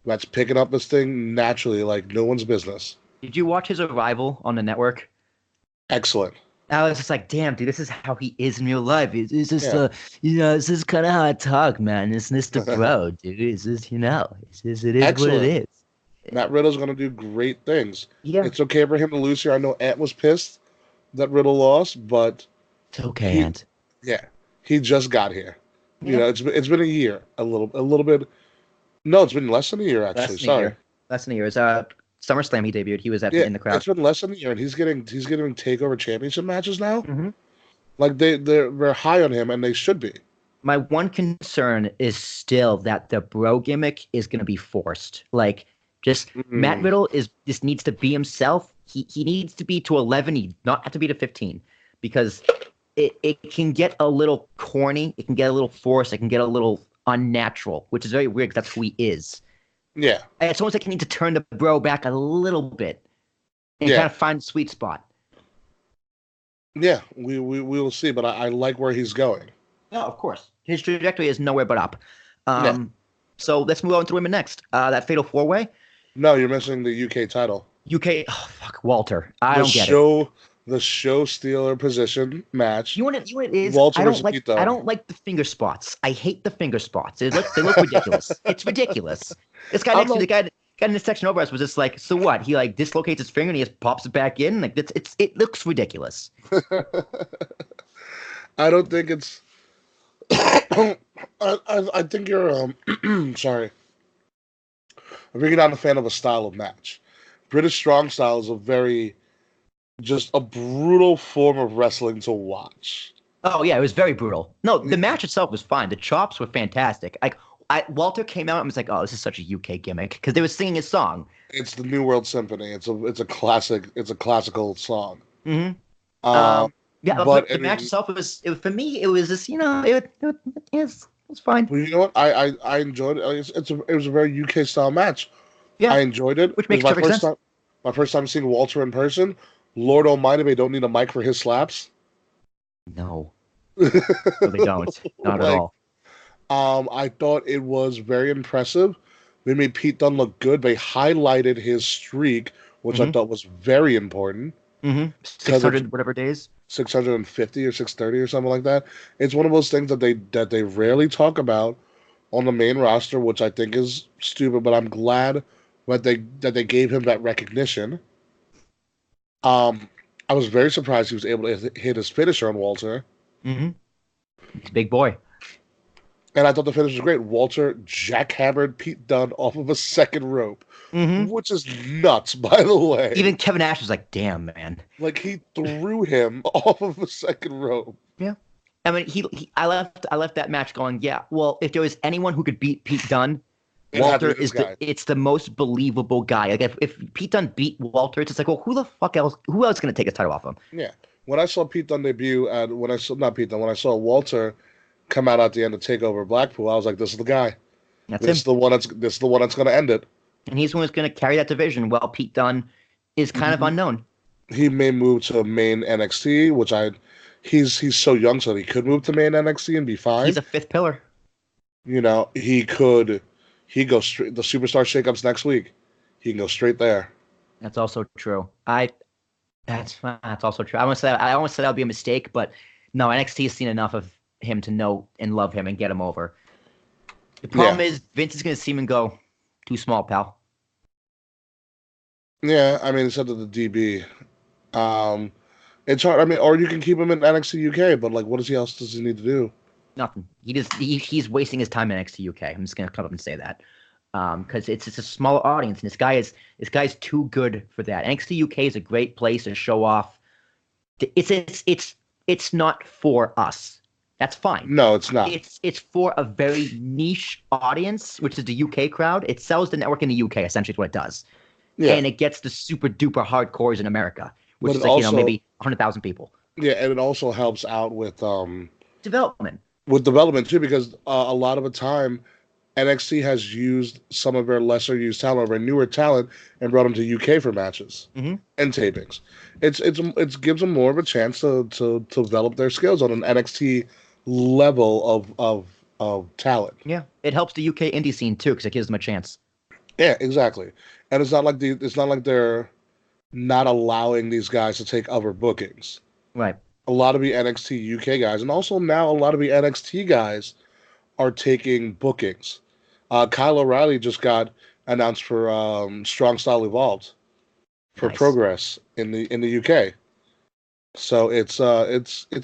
that's picking up this thing naturally like no one's business. Did you watch his arrival on the network? Excellent. I was just like, damn, dude, this is how he is in real life. It's just, this is kind of how I talk, man. It's Mr. Bro, dude. It's just, it is Excellent. What it is. Matt Riddle's going to do great things. Yeah. It's okay for him to lose here. I know Ant was pissed that Riddle lost, but... It's okay, Ant. Yeah. He just got here. Yeah. It's been a year. A little bit... No, it's been less than a year, actually. Less than a year. It's SummerSlam he debuted. He was in the crowd. It's been less than a year, and he's getting TakeOver championship matches now. Mm-hmm. Like, they're high on him, and they should be. My one concern is still that the bro gimmick is going to be forced. Like... Matt Riddle just needs to be himself. He needs to be to 11. He not have to be to 15 because it can get a little corny. It can get a little forced. It can get a little unnatural, which is very weird because that's who he is. Yeah. And it's almost like he needs to turn the bro back a little bit and kind of find the sweet spot. Yeah, we will see, but I like where he's going. Yeah, of course. His trajectory is nowhere but up. So let's move on to women next. That Fatal 4-Way. No, you're missing the UK title. Walter. I don't get it. The show stealer position match. You know what it is? Walter I don't like the finger spots. I hate the finger spots. They look ridiculous. It's ridiculous. This guy next to the guy in the section over us was just like, so what? He like dislocates his finger and he just pops it back in. Like it looks ridiculous. I don't think it's. I think you're sorry. I'm really not a fan of a style of match. British strong style is just a brutal form of wrestling to watch. Oh yeah, it was very brutal. No, the match itself was fine. The chops were fantastic. Like Walter came out and was like, "Oh, this is such a UK gimmick," because they were singing his song. It's the New World Symphony. It's a classic. It's a classical song. Mm-hmm. But the match itself for me. It was just it's fine. Well, you know what? I enjoyed it. It was a very UK style match. Yeah, I enjoyed it. Which makes perfect sense. My first time seeing Walter in person. Lord Almighty, they don't need a mic for his slaps. No, no they don't. Not at all. I thought it was very impressive. They made Pete Dunne look good. They highlighted his streak, which I thought was very important. 600 whatever days. 650 or 630 or something like that. It's one of those things that they rarely talk about on the main roster, which I think is stupid. But I'm glad that they gave him that recognition. I was very surprised he was able to hit his finisher on Walter. Mm-hmm. He's a big boy. And I thought the finish was great. Walter jackhammered Pete Dunne off of a second rope, which is nuts, by the way. Even Kevin Nash was like, damn, man. Like, he threw him off of a second rope. Yeah. I mean, I left that match going, yeah, well, if there was anyone who could beat Pete Dunne, Walter is it's the most believable guy. Like, if Pete Dunne beat Walter, it's just like, well, who else is going to take his title off him? Yeah. When I saw Pete Dunne debut, when I saw Walter come out at the end of TakeOver Blackpool, I was like, this is the guy. This is the one that's going to end it. And he's the one who's going to carry that division while Pete Dunne is kind of unknown. He may move to main NXT, which he's so young, so he could move to main NXT and be fine. He's a fifth pillar. You know, he go straight, the Superstar Shakeups next week. He can go straight there. That's also true. That's also true. I almost said that would be a mistake, but no, NXT has seen enough of him to know and love him and get him over. The problem is Vince is going to see him and go, too small, pal. Yeah, I mean, it's up to the DB. It's hard. I mean, or you can keep him in NXT UK, but like, what else does he need to do? Nothing. He's wasting his time in NXT UK. I'm just gonna come up and say that. Because it's a smaller audience, and this guy's too good for that. NXT UK is a great place to show off. It's not for us. That's fine. No, it's not. It's for a very niche audience, which is the UK crowd. It sells the network in the UK, essentially, is what it does. Yeah. And it gets the super duper hardcores in America, which is like, also, maybe 100,000 people. Yeah, and it also helps out with development. With development too, because a lot of the time NXT has used some of their lesser used talent, of their newer talent, and brought them to UK for matches and tapings. It gives them more of a chance to develop their skills on an NXT level of talent. Yeah, it helps the UK indie scene too, because it gives them a chance. Yeah, exactly. And it's not like they're not allowing these guys to take other bookings. Right. A lot of the NXT UK guys, and also now a lot of the NXT guys, are taking bookings. Kyle O'Reilly just got announced for Strong Style Evolved for Progress in the UK. So it's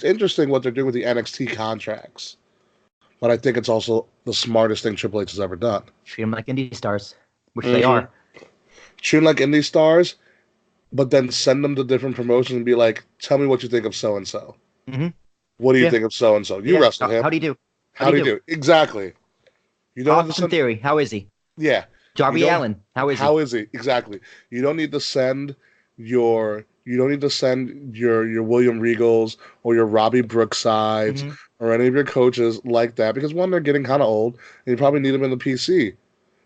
interesting what they're doing with the NXT contracts, but I think it's also the smartest thing Triple H has ever done. Treat them like indie stars, which they are. Treat them like indie stars, but then send them to different promotions and be like, "Tell me what you think of so and so. What do you think of so and so? You wrestle him. How do you do? How do you do? Exactly. You don't Austin Theory. How is he? Yeah. Darby Allin. How is he? How is he? Exactly. You don't need to send your William Regals or your Robbie Brooksides or any of your coaches like that, because one, they're getting kind of old and you probably need them in the PC.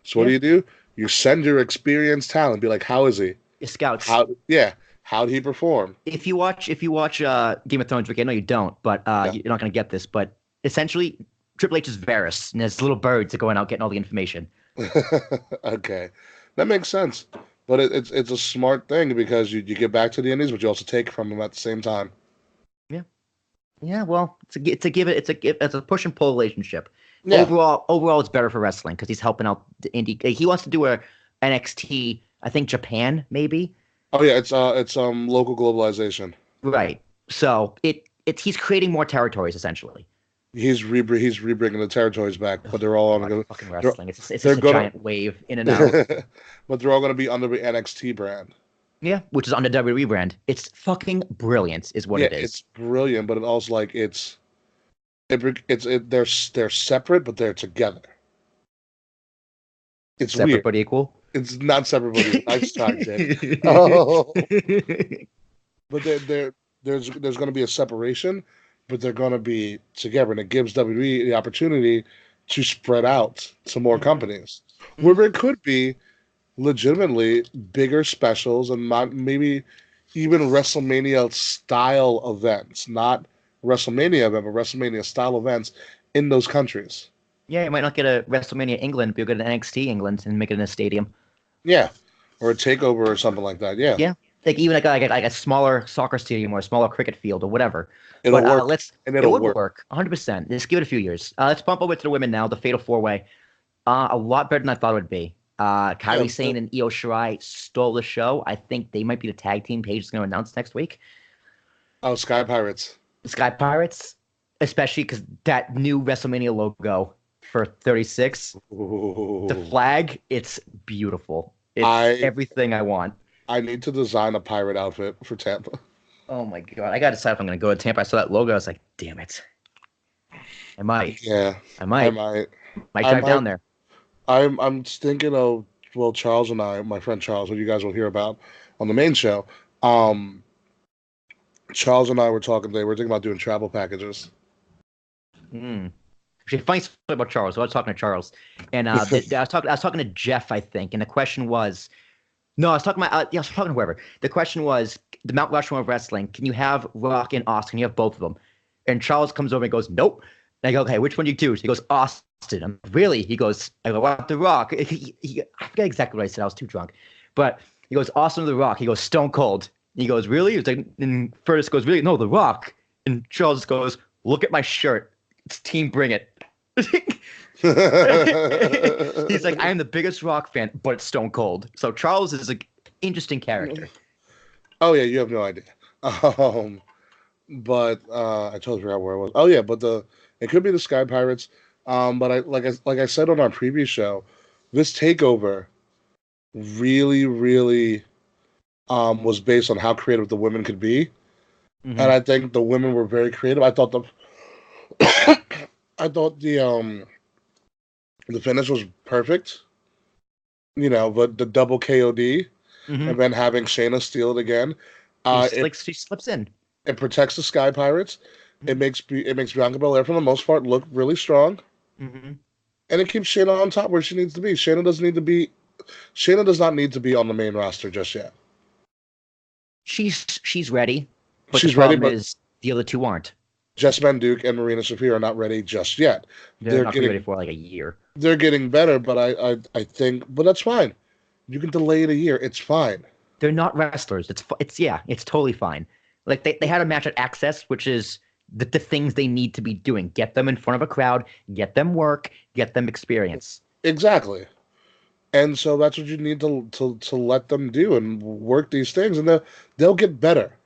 So what do? You send your experienced talent. Be like, how is he? Your scouts. How did he perform? If you watch Game of Thrones, Ricky, I know you don't, but you're not going to get this, but essentially Triple H is Varys, and there's little birds that going out getting all the information. Okay, that makes sense. But it's a smart thing, because you get back to the Indies, but you also take from them at the same time. Yeah. Well, it's a push and pull relationship. Yeah. Overall, it's better for wrestling because he's helping out the indie. He wants to do a NXT, I think Japan maybe. Oh yeah, it's local globalization. Right. So he's creating more territories essentially. He's rebringing the territories back, but they're all on fucking wrestling. It's just a giant wave in and out. But they're all going to be under the NXT brand. Yeah, which is under WWE brand. It's fucking brilliant, is what it is. It's brilliant, but it also like they're separate, but they're together. It's separate weird. But equal. It's not separate but equal. Nice try, Jay. Oh. But there's going to be a separation, but they're going to be together, and it gives WWE the opportunity to spread out to more companies, where there could be legitimately bigger specials and maybe even WrestleMania style events, not WrestleMania event, but WrestleMania style events in those countries. Yeah, you might not get a WrestleMania England, but you'll get an NXT England and make it in a stadium. Yeah, or a takeover or something like that. Yeah. Yeah, like even like a smaller soccer stadium or a smaller cricket field or whatever. It'll work. It would work 100%. Just give it a few years. Let's bump over to the women now. The Fatal 4-Way, a lot better than I thought it would be. Kairi Sane and Io Shirai stole the show. I think they might be the tag team Paige is going to announce next week. Oh, Sky Pirates, especially because that new WrestleMania logo for 36, the flag, it's beautiful. It's everything I want. I need to design a pirate outfit for Tampa. Oh my god, I got to decide if I'm going to go to Tampa. I saw that logo. I was like, damn it. I might. Yeah, I might. Might drive down there. I'm thinking of, well, Charles and I, my friend Charles, who you guys will hear about on the main show. Charles and I were talking today. We're thinking about doing travel packages. Actually, funny story about Charles. So I was talking to Charles, and I was talking to Jeff, I think, and the question was, no, I was talking about, I was talking to whoever. The question was, the Mount Rushmore of wrestling. Can you have Rock and Austin? Can you have both of them? And Charles comes over and goes, nope. And I go, okay, which one do you choose? He goes, Austin. I'm really? He goes, I go, what, The Rock? I forget exactly what I said. I was too drunk. But he goes, Austin or The Rock? He goes, Stone Cold. And he goes, really? And Curtis goes, really? No, The Rock. And Charles goes, look at my shirt. It's Team Bring It. He's like, I am the biggest Rock fan, but it's Stone Cold. So Charles is an interesting character. Oh, yeah, you have no idea. Um, but I totally forgot where I was. Oh yeah, but it could be the Sky Pirates. But like I said on our previous show, this takeover really was based on how creative the women could be, and I think the women were very creative. I thought the finish was perfect. But the double KOD and then having Shayna steal it again, She slips in. it protects the Sky Pirates. It makes Bianca Belair for the most part look really strong, and it keeps Shayna on top where she needs to be. Shayna does not need to be on the main roster just yet. She's ready, but She's the problem ready, but is the other two aren't. Jess Van Duke and Marina Shafir are not ready just yet. They're not ready for like a year. They're getting better, but I think, but that's fine. You can delay it a year. It's fine. They're not wrestlers. It's totally fine. Like they had a match at Access, which is the things they need to be doing. Get them in front of a crowd, get them work, get them experience. Exactly. And so that's what you need to let them do and work these things, and they'll get better.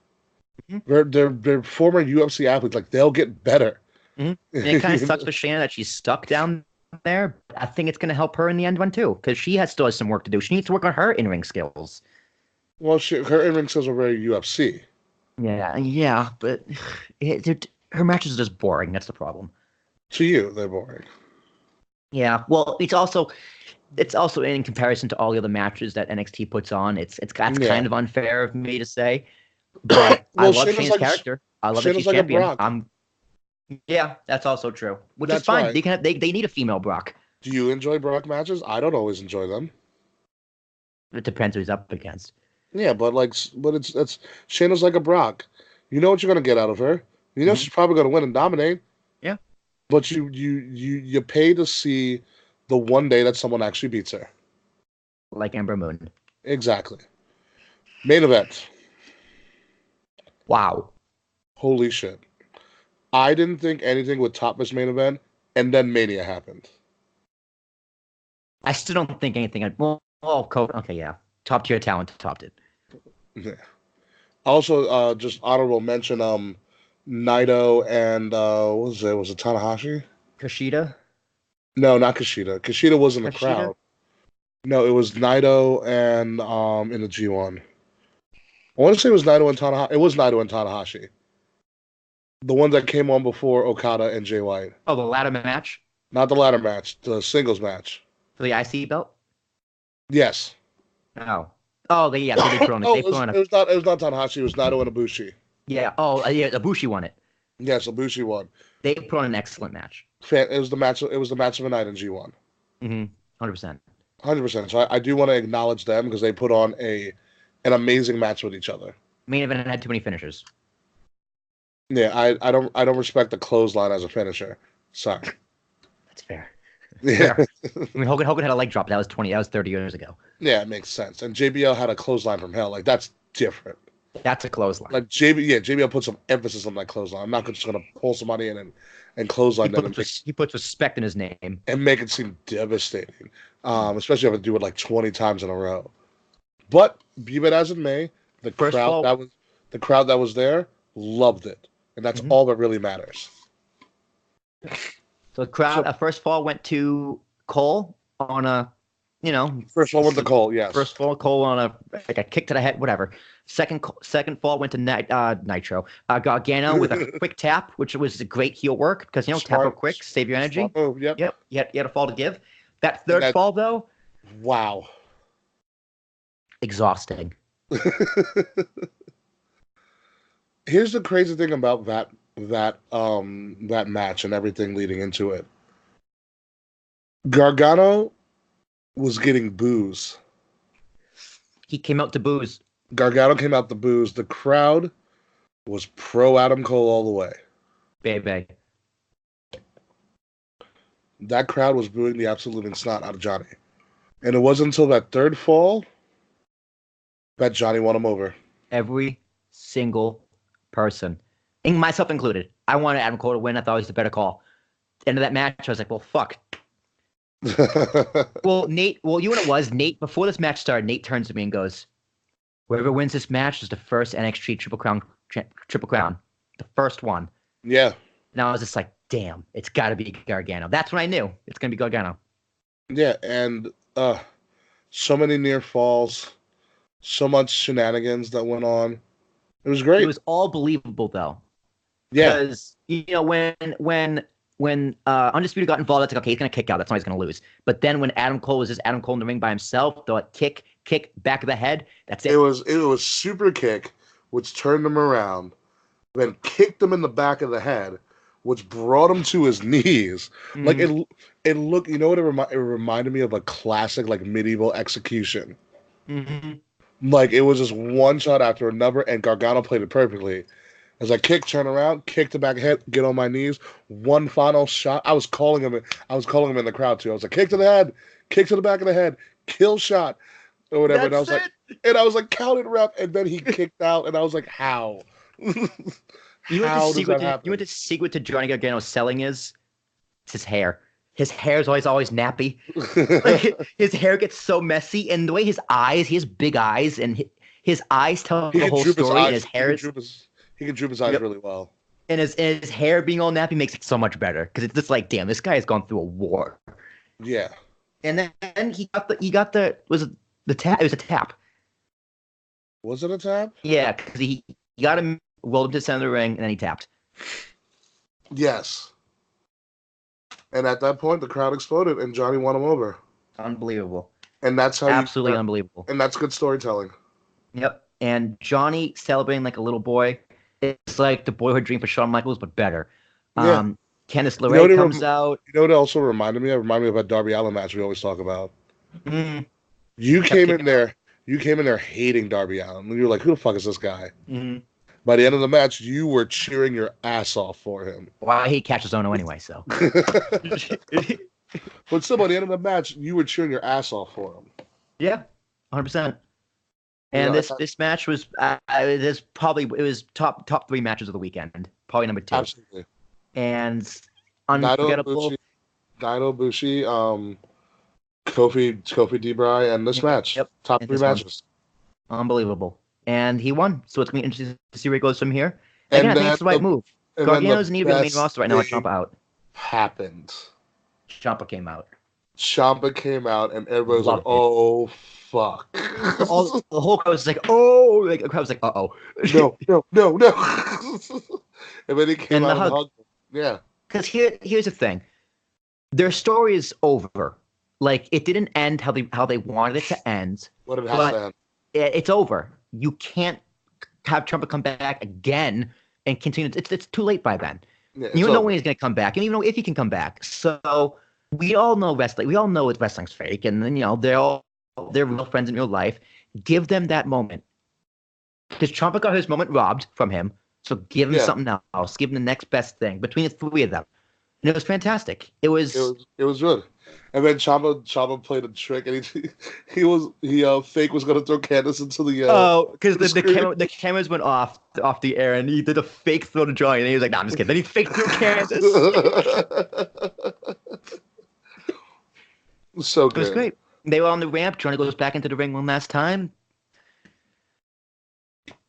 They're former UFC athletes. Like, they'll get better. And it kind of sucks for Shayna that she's stuck down there. I think it's going to help her in the end one too, because she still has some work to do. She needs to work on her in-ring skills. Well, her in-ring skills are very UFC. Yeah, but her matches are just boring. That's the problem. To you, they're boring. Yeah, well, it's also in comparison to all the other matches that NXT puts on. That's kind of unfair of me to say, but I love Shayna's character. I love that she's champion. Yeah, that's also true. Which is fine. Right. They need a female Brock. Do you enjoy Brock matches? I don't always enjoy them. It depends who he's up against. Yeah, but it's Shayna's like a Brock. You know what you're gonna get out of her. You know she's probably gonna win and dominate. Yeah. But you pay to see the one day that someone actually beats her. Like Ember Moon. Exactly. Main event. Wow. Holy shit. I didn't think anything would top this main event, and then Mania happened. I still don't think anything. Okay, yeah. Top tier talent topped it. Yeah. Also, just honorable mention, Naito and what was it? Was it Tanahashi? Kushida? No, not Kushida. Kushida was in the crowd. No, it was Naito and in the G1. I want to say it was Naito and Tanahashi. It was Naito and Tanahashi. The one that came on before Okada and Jay White. Oh, the ladder match? Not the ladder match. The singles match. For the IC belt? Yes. Oh. Oh, they put on it. It was not Tanahashi. It was Naito and Ibushi. Yeah. Oh, yeah. Ibushi won it. Yes, Ibushi won. They put on an excellent match. It was the match. It was the match of the night in G1. 100%. 100%. So I do want to acknowledge them because they put on an amazing match with each other. Main event had too many finishers. Yeah, I don't respect the clothesline as a finisher. Sorry. That's fair. Yeah. I mean, Hogan had a leg drop. That was 30 years ago. Yeah, it makes sense. And JBL had a clothesline from hell. Like, that's different. That's a clothesline. Like JBL put some emphasis on that clothesline. I'm not just gonna pull somebody in and clothesline them. He puts respect in his name and make it seem devastating. Especially if I do it like 20 times in a row. But be it as it may, the crowd that was there loved it. And that's all that really matters. So the crowd, first fall went to Cole on a, First fall went to Cole, yes. First fall, Cole on a kick to the head, whatever. Second fall went to Nitro. Gargano with a quick tap, which was a great heel work because, tap real quick, save your energy. Oh, yep. You had a fall to give. That third fall, though. Wow. Exhausting. Here's the crazy thing about that match and everything leading into it. Gargano was getting boos. He came out to boos. Gargano came out to boos. The crowd was pro Adam Cole all the way. Baby. That crowd was booing the absolute living snot out of Johnny. And it wasn't until that third fall that Johnny won him over. Every single person, myself included. I wanted Adam Cole to win. I thought he was the better call. End of that match, I was like, well, fuck. Well, you know what it was? Nate, before this match started, Nate turns to me and goes, whoever wins this match is the first NXT Triple Crown Triple Crown, the first one. Yeah. And I was just like, damn, it's got to be Gargano. That's when I knew it's going to be Gargano. Yeah, and so many near falls, so much shenanigans that went on. It was great. It was all believable though. Yeah. Because when Undisputed got involved, it's like, okay, he's gonna kick out. That's why he's gonna lose. But then when Adam Cole was just Adam Cole in the ring by himself, the kick back of the head. That's it. It was super kick, which turned him around, then kicked him in the back of the head, which brought him to his knees. Mm-hmm. Like it looked. You know what it reminded me of? A classic like medieval execution. Mm-hmm. Like it was just one shot after another, and Gargano played it perfectly. As I kick, turn around, kick the back head, get on my knees. One final shot. I was calling him in the crowd too. I was like, kick to the head, kick to the back of the head, kill shot, or whatever. And I was like, count it, ref. And then he kicked out, and I was like, how? You went to secret to Johnny Gargano's selling is? It's his hair. His hair is always nappy. Like, his hair gets so messy, and the way his eyes, he has big eyes, and his eyes tell the whole story. And his hair he can droop his eyes really well. And his hair being all nappy makes it so much better because it's just like, damn, this guy has gone through a war. Yeah. And then he got the was it the tap? It was a tap. Was it a tap? Yeah, because he got him, rolled him to the center of the ring, and then he tapped. Yes. And at that point, the crowd exploded, and Johnny won him over. Unbelievable. And that's how absolutely unbelievable. And that's good storytelling. Yep. And Johnny celebrating like a little boy. It's like the boyhood dream for Shawn Michaels, but better. Yeah. Candice LeRae comes out. You know what it also reminded me of? It reminded me of that Darby Allin match we always talk about. Mm-hmm. You came in there hating Darby Allin. You were like, who the fuck is this guy? Mm-hmm. By the end of the match, you were cheering your ass off for him. Well, I hate Cachazono anyway, so. But still, by the end of the match, you were cheering your ass off for him. Yeah, 100%. And this match was it was top 3 matches of the weekend, probably number 2. Absolutely. And unforgettable. Naito, Bushi, Kofi D-Bry, and this match. Yep. Top 3 matches. Unbelievable. And he won, so it's going to be interesting to see where he goes from here. Again, I think it's the right move. Gargano's need to be the main roster right now with Ciampa out. Happened. Ciampa came out. And everybody was like, oh, fuck. The whole crowd was like, oh. Like, the crowd was like, uh-oh. No. And then he came out and hugged him. Yeah. Because here's the thing. Their story is over. Like, it didn't end how they wanted it to end. What it has to end. It's over. You can't have Ciampa come back again and continue. It's too late by then. Yeah, you don't know when he's going to come back. You don't even know if he can come back. So we all know wrestling. We all know wrestling's fake, and then they're real friends in real life. Give them that moment. Because Ciampa got his moment robbed from him. So give him something else. Give him the next best thing between the 3 of them. And it was fantastic. It was good. And then Ciampa played a trick, and he fake was gonna throw Candice into the because the cameras went off the air, and he did a fake throw to Johnny, and he was like, "No, I'm just kidding." Then he fake threw Candice. So good. It was great. They were on the ramp. Johnny goes back into the ring one last time.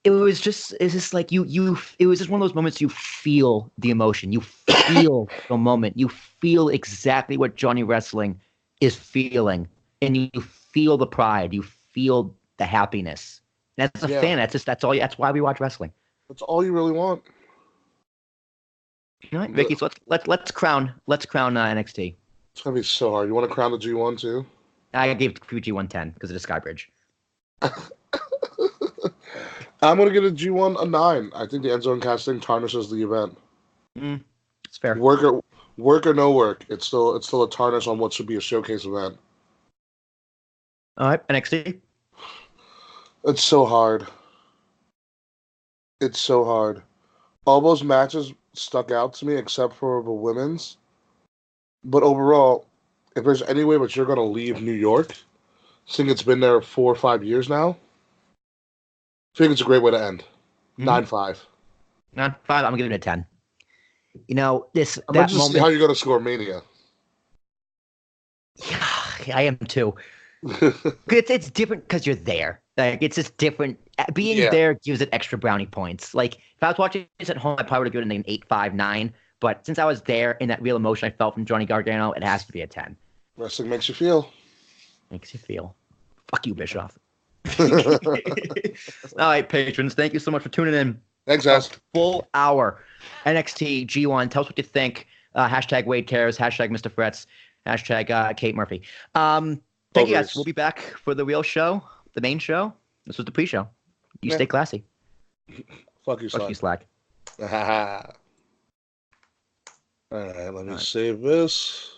It's just like it was just one of those moments you feel the emotion. You feel the moment. You feel exactly what Johnny Wrestling is feeling. And you feel the pride. You feel the happiness. And as a fan, that's why we watch wrestling. That's all you really want. All right, Rickie, so let's crown NXT. It's gonna be so hard. You want to crown the G1 too? I gave G1 10 because of the Sky Bridge. I'm going to give a G1 a 9. I think the end zone casting tarnishes the event. It's fair. Work or no work, it's still a tarnish on what should be a showcase event. All right, NXT. It's so hard. All those matches stuck out to me except for the women's. But overall, if there's any way that you're going to leave New York, seeing it's been there 4 or 5 years now, I think it's a great way to end. 9-5. 9-5. I'm giving it a 10. You know, I'm just see how you're going to score Mania. Yeah, I am too. It's different because you're there. Like, it's just different. being there gives it extra brownie points. Like if I was watching this at home, I probably would have given it an 8.59. But since I was there in that real emotion I felt from Johnny Gargano, it has to be a 10. Wrestling makes you feel. Makes you feel. Fuck you, Bischoff. All right, patrons, thank you so much for tuning in. Thanks, guys. Full hour NXT G1. Tell us what you think. Hashtag Wade Cares. Hashtag Mr. Frets. Hashtag Kate Murphy. Thank you guys. We'll be back for the real show, the main show. This was the pre-show. You stay classy. Fuck you, Fuck you, Slack. All right, let me save this.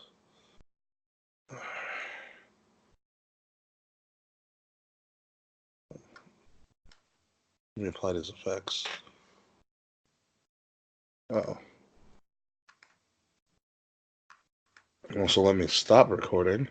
Let me apply these effects. Also, let me stop recording.